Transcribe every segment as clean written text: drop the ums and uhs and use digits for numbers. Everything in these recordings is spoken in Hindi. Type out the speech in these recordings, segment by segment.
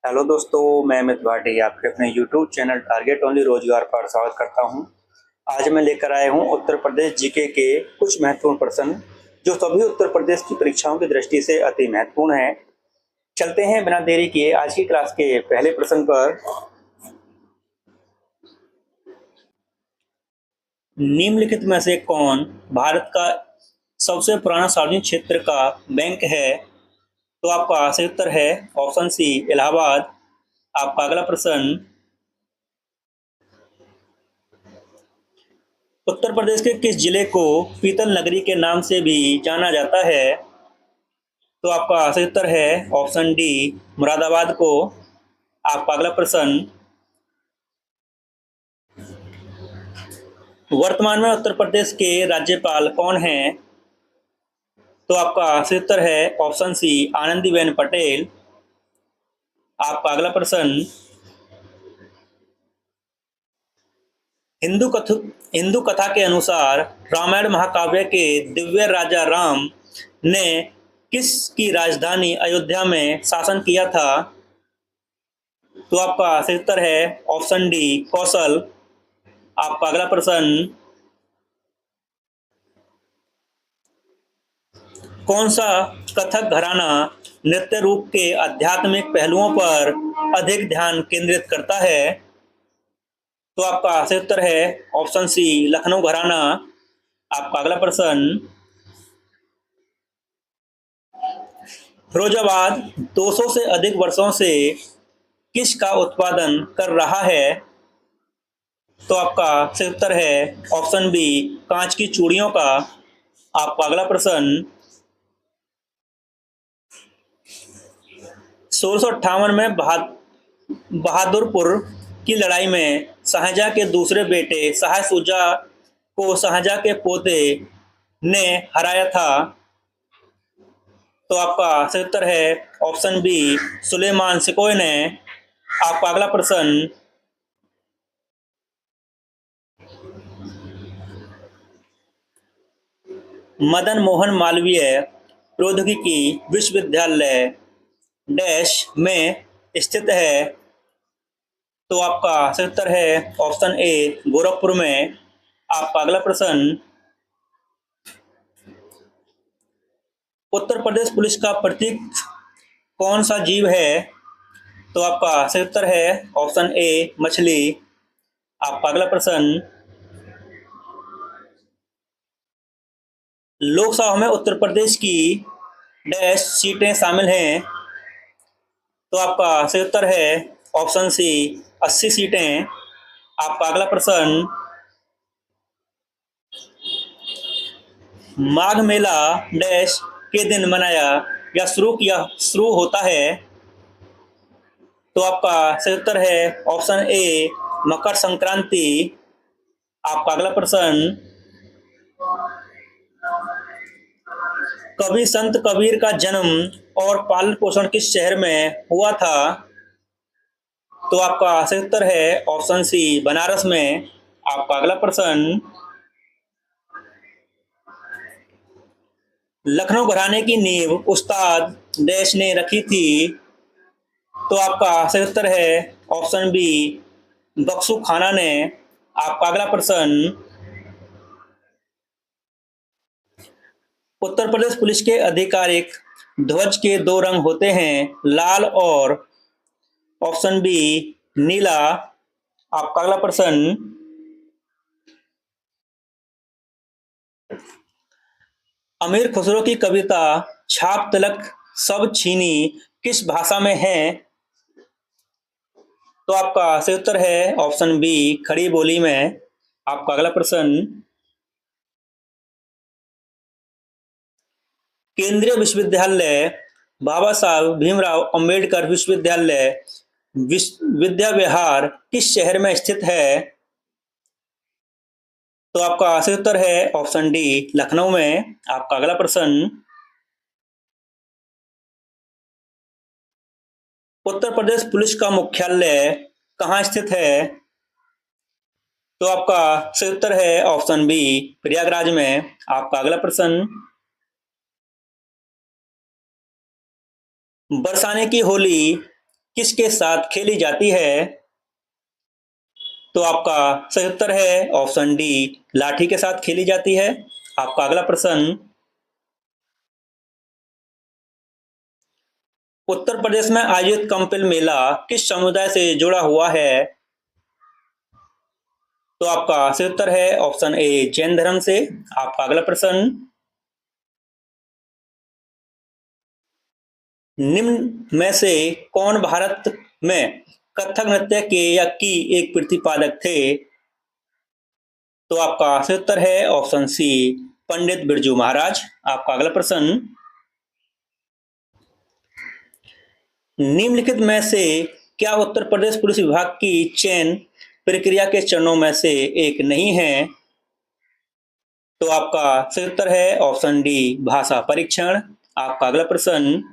हेलो दोस्तों, मैं अमित भाटी आपके अपने यूट्यूब चैनल टारगेट ओनली रोजगार पर स्वागत करता हूं। आज मैं लेकर आया हूं उत्तर प्रदेश जीके के कुछ महत्वपूर्ण प्रश्न जो सभी उत्तर प्रदेश की परीक्षाओं की दृष्टि से अति महत्वपूर्ण हैं। चलते हैं बिना देरी किए आज की क्लास के पहले प्रश्न पर। निम्नलिखित में से कौन भारत का सबसे पुराना सार्वजनिक क्षेत्र का बैंक है? तो आपका सही उत्तर है ऑप्शन सी इलाहाबाद। आपका अगला प्रश्न, उत्तर प्रदेश के किस जिले को पीतल नगरी के नाम से भी जाना जाता है? तो आपका सही उत्तर है ऑप्शन डी मुरादाबाद को। आपका अगला प्रश्न, वर्तमान में उत्तर प्रदेश के राज्यपाल कौन हैं? तो आपका सही उत्तर है ऑप्शन सी आनंदीबेन पटेल। आपका अगला प्रश्न, हिंदू कथा के अनुसार रामायण महाकाव्य के दिव्य राजा राम ने किस की राजधानी अयोध्या में शासन किया था? तो आपका सही उत्तर है ऑप्शन डी कौशल। आपका अगला प्रश्न, कौन सा कथक घराना नृत्य रूप के आध्यात्मिक पहलुओं पर अधिक ध्यान केंद्रित करता है? तो आपका सही उत्तर है ऑप्शन सी लखनऊ घराना। आपका अगला प्रश्न, फिरोजाबाद 200 से अधिक वर्षों से किस का उत्पादन कर रहा है? तो आपका सही उत्तर है ऑप्शन बी कांच की चूड़ियों का। आपका अगला प्रश्न, 1658 में बहादुरपुर की लड़ाई में शाहजहां के दूसरे बेटे शाह शुजा को शाहजहां के पोते ने हराया था। तो आपका सही उत्तर है ऑप्शन बी सुलेमान सिकोय ने। आपका अगला प्रश्न, मदन मोहन मालवीय प्रौद्योगिकी विश्वविद्यालय डैश में स्थित है? तो आपका सही उत्तर है ऑप्शन ए गोरखपुर में। आपका अगला प्रश्न, उत्तर प्रदेश पुलिस का प्रतीक कौन सा जीव है? तो आपका सही उत्तर है ऑप्शन ए मछली। आपका अगला प्रश्न, लोकसभा में उत्तर प्रदेश की डैश सीटें शामिल हैं? तो आपका सही उत्तर है ऑप्शन सी 80 सीटें। आपका अगला प्रश्न, माघ मेला डैश के दिन मनाया या शुरू होता है? तो आपका सही उत्तर है ऑप्शन ए मकर संक्रांति। आपका अगला प्रश्न, कवि संत कबीर का जन्म और पालन पोषण किस शहर में हुआ था? तो आपका सही उत्तर है ऑप्शन सी बनारस में। आपका अगला प्रश्न, लखनऊ घराने की नींव उस्ताद डैश ने रखी थी? तो आपका सही उत्तर है ऑप्शन बी बख्शू खाना ने। आपका अगला प्रश्न, उत्तर प्रदेश पुलिस के आधिकारिक ध्वज के दो रंग होते हैं, लाल और ऑप्शन बी नीला। आपका अगला प्रश्न, अमीर खुसरो की कविता छाप तिलक सब छीनी किस भाषा में है? तो आपका सही उत्तर है ऑप्शन बी खड़ी बोली में। आपका अगला प्रश्न, केंद्रीय विश्वविद्यालय बाबा साहब भीमराव अंबेडकर विश्वविद्यालय विद्या विहार किस शहर में स्थित है? तो आपका सही उत्तर है ऑप्शन डी लखनऊ में। आपका अगला प्रश्न, उत्तर प्रदेश पुलिस का मुख्यालय कहाँ स्थित है? तो आपका सही उत्तर है ऑप्शन बी प्रयागराज में। आपका अगला प्रश्न, बरसाने की होली किसके साथ खेली जाती है? तो आपका सही उत्तर है ऑप्शन डी, लाठी के साथ खेली जाती है। आपका अगला प्रश्न, उत्तर प्रदेश में आयोजित कंपिल मेला किस समुदाय से जुड़ा हुआ है? तो आपका सही उत्तर है ऑप्शन ए, जैन धर्म से। आपका अगला प्रश्न, निम्न में से कौन भारत में कथक नृत्य के या की एक प्रतिपादक थे? तो आपका सही उत्तर है ऑप्शन सी, पंडित बिरजू महाराज। आपका अगला प्रश्न, निम्नलिखित में से क्या उत्तर प्रदेश पुलिस विभाग की चयन प्रक्रिया के चरणों में से एक नहीं है? तो आपका सही उत्तर है ऑप्शन डी, भाषा परीक्षण। आपका अगला प्रश्न,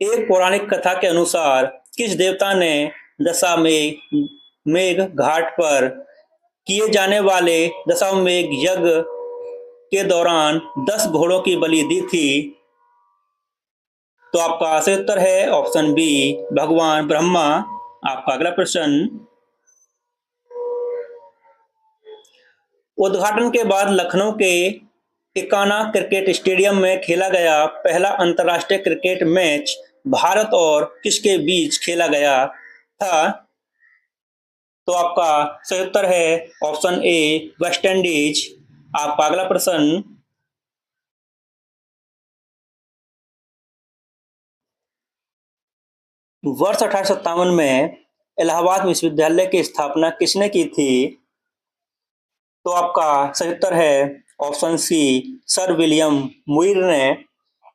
एक पौराणिक कथा के अनुसार किस देवता ने दशामेघ घाट पर किए जाने वाले दशामेघ यज्ञ के दौरान 10 घोड़ों की बलि दी थी? तो आपका सही उत्तर है ऑप्शन बी, भगवान ब्रह्मा। आपका अगला प्रश्न, उद्घाटन के बाद लखनऊ के इकाना क्रिकेट स्टेडियम में खेला गया पहला अंतर्राष्ट्रीय क्रिकेट मैच भारत और किसके बीच खेला गया था? तो आपका सही उत्तर है ऑप्शन ए, वेस्ट इंडीज। आपका अगला प्रश्न, वर्ष 1857 में इलाहाबाद विश्वविद्यालय की स्थापना किसने की थी? तो आपका सही उत्तर है option C, sir William Muir ने।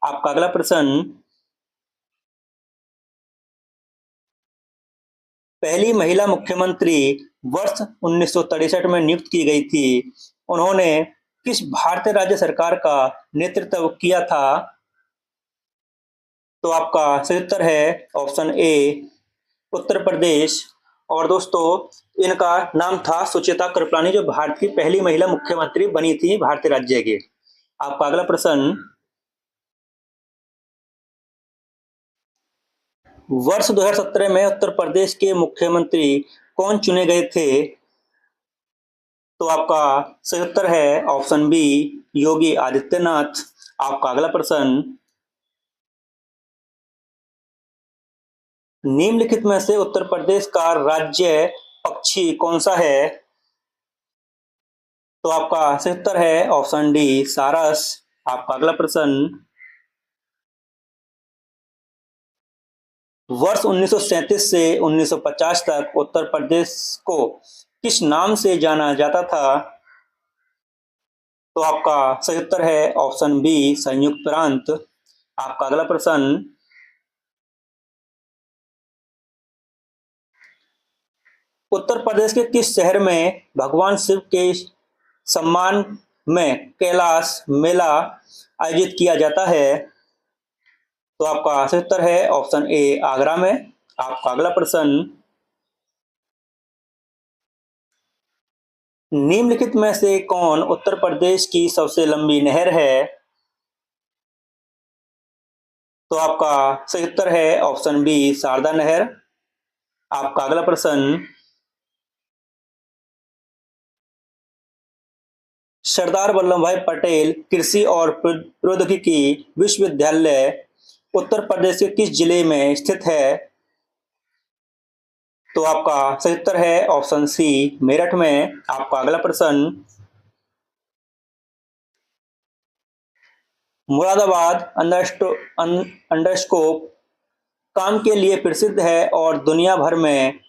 आपका अगला प्रश्न, पहली महिला मुख्यमंत्री वर्ष 1963 में नियुक्त की गई थी, उन्होंने किस भारतीय राज्य सरकार का नेतृत्व किया था? तो आपका सही उत्तर है ऑप्शन ए, उत्तर प्रदेश। और दोस्तों, इनका नाम था सुचेता कृपलानी, जो भारत की पहली महिला मुख्यमंत्री बनी थी भारतीय राज्य के। आपका अगला प्रश्न, वर्ष 2017 में उत्तर प्रदेश के मुख्यमंत्री कौन चुने गए थे? तो आपका सही उत्तर है ऑप्शन बी, योगी आदित्यनाथ। आपका अगला प्रश्न, निम्नलिखित में से उत्तर प्रदेश का राज्य पक्षी कौन सा है? तो आपका सही उत्तर है ऑप्शन डी, सारस। आपका अगला प्रश्न, वर्ष 1937 से 1950 तक उत्तर प्रदेश को किस नाम से जाना जाता था? तो आपका सही उत्तर है ऑप्शन बी, संयुक्त प्रांत। आपका अगला प्रश्न, उत्तर प्रदेश के किस शहर में भगवान शिव के सम्मान में कैलाश मेला आयोजित किया जाता है? तो आपका सही उत्तर है ऑप्शन ए, आगरा में। आपका अगला प्रश्न, निम्नलिखित में से कौन उत्तर प्रदेश की सबसे लंबी नहर है? तो आपका सही उत्तर है ऑप्शन बी, शारदा नहर। आपका अगला प्रश्न, सरदार वल्लभ भाई पटेल कृषि और प्रौद्योगिकी विश्वविद्यालय उत्तर प्रदेश के किस जिले में स्थित है? तो आपका सही उत्तर है ऑप्शन सी, मेरठ में। आपका अगला प्रश्न, मुरादाबाद अंडरस्कोप काम के लिए प्रसिद्ध है और दुनिया भर में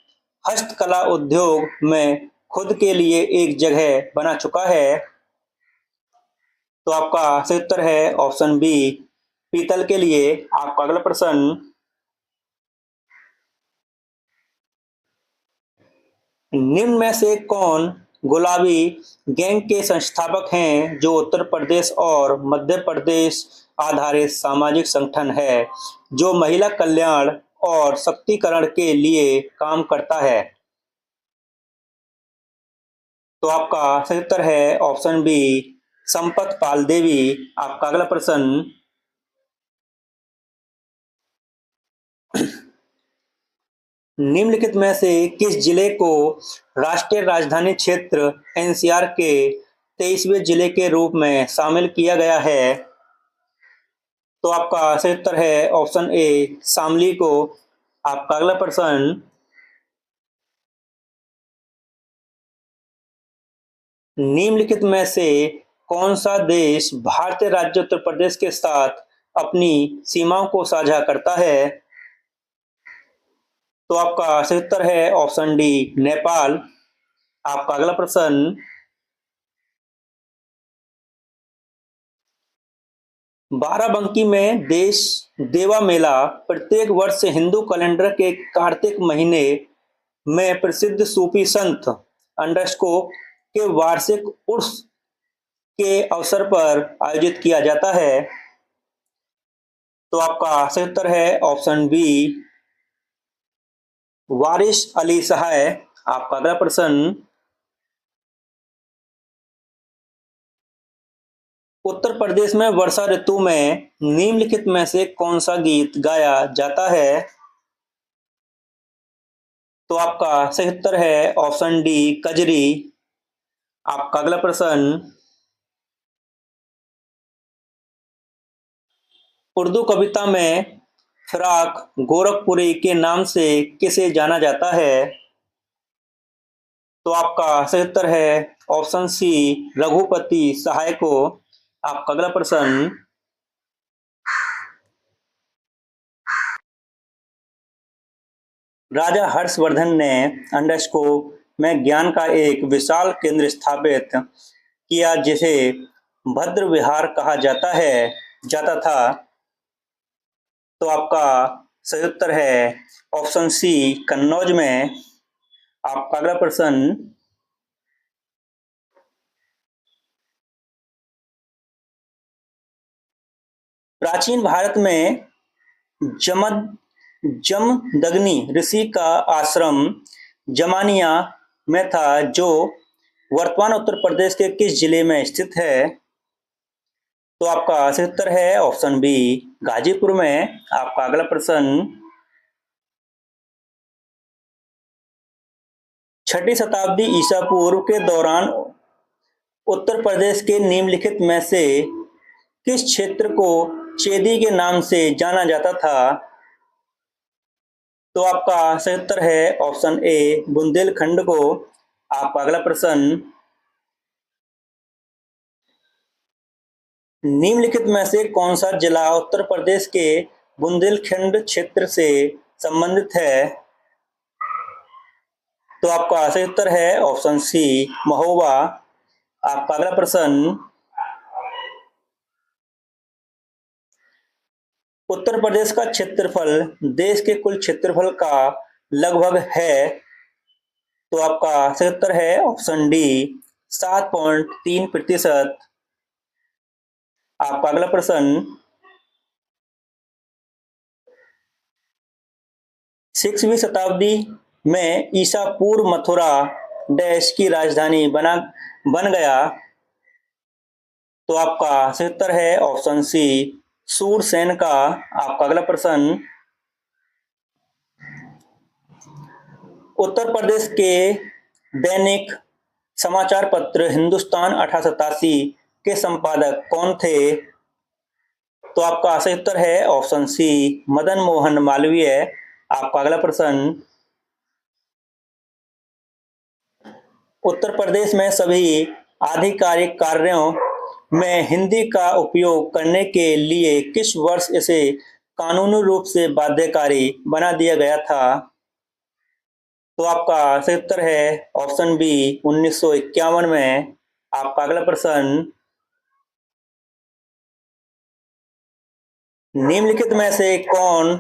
हस्तकला उद्योग में खुद के लिए एक जगह बना चुका है। तो आपका सही उत्तर है ऑप्शन बी, पीतल के लिए। आपका अगला प्रश्न, निम्न में से कौन गुलाबी गैंग के संस्थापक हैं, जो उत्तर प्रदेश और मध्य प्रदेश आधारित सामाजिक संगठन है जो महिला कल्याण और सशक्तिकरण के लिए काम करता है? तो आपका सही उत्तर है ऑप्शन बी, संपत पाल देवी। आपका अगला प्रश्न, निम्नलिखित में से किस जिले को राष्ट्रीय राजधानी क्षेत्र एनसीआर के 23वें जिले के रूप में शामिल किया गया है? तो आपका सही उत्तर है ऑप्शन ए शामली को। आपका अगला प्रश्न, निम्नलिखित में से कौन सा देश भारतीय राज्य उत्तर प्रदेश के साथ अपनी सीमाओं को साझा करता है? तो आपका सही उत्तर है ऑप्शन डी नेपाल। आपका अगला प्रश्न, बाराबंकी में देश देवा मेला प्रत्येक वर्ष हिंदू कैलेंडर के कार्तिक महीने में प्रसिद्ध सूफी संत अंडरस्को के वार्षिक उर्स के अवसर पर आयोजित किया जाता है। तो आपका सही उत्तर है ऑप्शन बी वारिस अली शाह। आपका अगला प्रश्न, उत्तर प्रदेश में वर्षा ऋतु में निम्नलिखित में से कौन सा गीत गाया जाता है? तो आपका सही उत्तर है ऑप्शन डी कजरी। आपका अगला प्रश्न, उर्दू कविता में फिराक गोरखपुरी के नाम से किसे जाना जाता है? तो आपका सही उत्तर है ऑप्शन सी रघुपति सहाय को। आपका अगला प्रश्न, राजा हर्षवर्धन ने अंडस्को में ज्ञान का एक विशाल केंद्र स्थापित किया जिसे भद्र विहार कहा जाता था। तो आपका सही उत्तर है ऑप्शन सी कन्नौज में। आपका अगला प्रश्न, प्राचीन भारत में जमदग्नि ऋषि का आश्रम जमानिया में था जो वर्तमान उत्तर प्रदेश के किस जिले में स्थित है? तो आपका सही उत्तर है ऑप्शन बी गाजीपुर में। आपका अगला प्रश्न, 6ठी शताब्दी ईसा पूर्व के दौरान उत्तर प्रदेश के निम्नलिखित में से किस क्षेत्र को चेदी के नाम से जाना जाता था? तो आपका सही उत्तर है ऑप्शन ए बुंदेलखंड को। आपका अगला प्रश्न, निम्नलिखित में से कौन सा जिला उत्तर प्रदेश के बुंदेलखंड क्षेत्र से संबंधित है? तो आपका सही उत्तर है ऑप्शन सी महोबा। आपका अगला प्रश्न, उत्तर प्रदेश का क्षेत्रफल देश के कुल क्षेत्रफल का लगभग है। तो आपका सही उत्तर है ऑप्शन डी 7.3%। आपका अगला प्रश्न, 6वीं शताब्दी में ईसा पूर्व मथुरा देश की राजधानी बन गया। तो आपका सही उत्तर है ऑप्शन सी सूरसेन का। आपका अगला प्रश्न, उत्तर प्रदेश के दैनिक समाचार पत्र हिंदुस्तान 1887 के संपादक कौन थे? तो आपका सही उत्तर है ऑप्शन सी मदन मोहन मालवीय। आपका अगला प्रश्न, उत्तर प्रदेश में सभी आधिकारिक कार्यों में हिंदी का उपयोग करने के लिए किस वर्ष इसे कानूनी रूप से बाध्यकारी बना दिया गया था? तो आपका सही उत्तर है ऑप्शन बी 1951 में। आपका अगला प्रश्न, निम्नलिखित में से कौन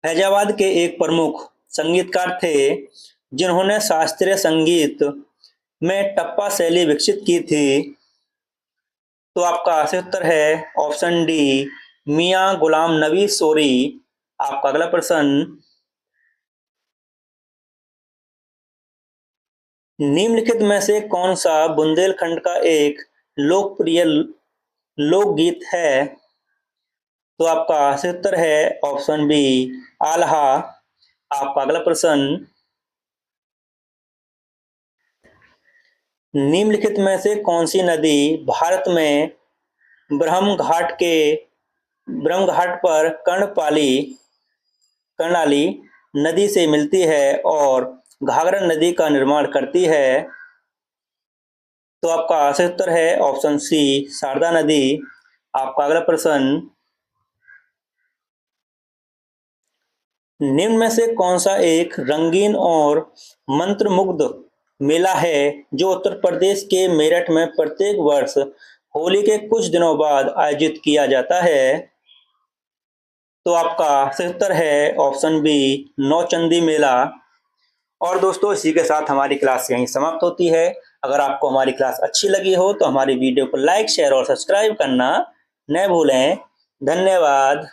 फैजाबाद के एक प्रमुख संगीतकार थे जिन्होंने शास्त्रीय संगीत में टप्पा शैली विकसित की थी? तो आपका सही उत्तर है ऑप्शन डी मियां गुलाम नबी सोरी। आपका अगला प्रश्न, निम्नलिखित में से कौन सा बुंदेलखंड का एक लोकप्रिय लोकगीत है? तो आपका सही उत्तर है ऑप्शन बी आल्हा। आपका अगला प्रश्न, निम्नलिखित में से कौन सी नदी भारत में ब्रह्म घाट पर कर्णाली नदी से मिलती है और घाघरा नदी का निर्माण करती है? तो आपका सही उत्तर है ऑप्शन सी शारदा नदी। आपका अगला प्रश्न, निम्न में से कौन सा एक रंगीन और मंत्रमुग्ध मेला है जो उत्तर प्रदेश के मेरठ में प्रत्येक वर्ष होली के कुछ दिनों बाद आयोजित किया जाता है? तो आपका सही उत्तर है ऑप्शन बी नौचंदी मेला। और दोस्तों, इसी के साथ हमारी क्लास यहीं समाप्त होती है। अगर आपको हमारी क्लास अच्छी लगी हो तो हमारी वीडियो को लाइक, शेयर और सब्सक्राइब करना न भूलें। धन्यवाद।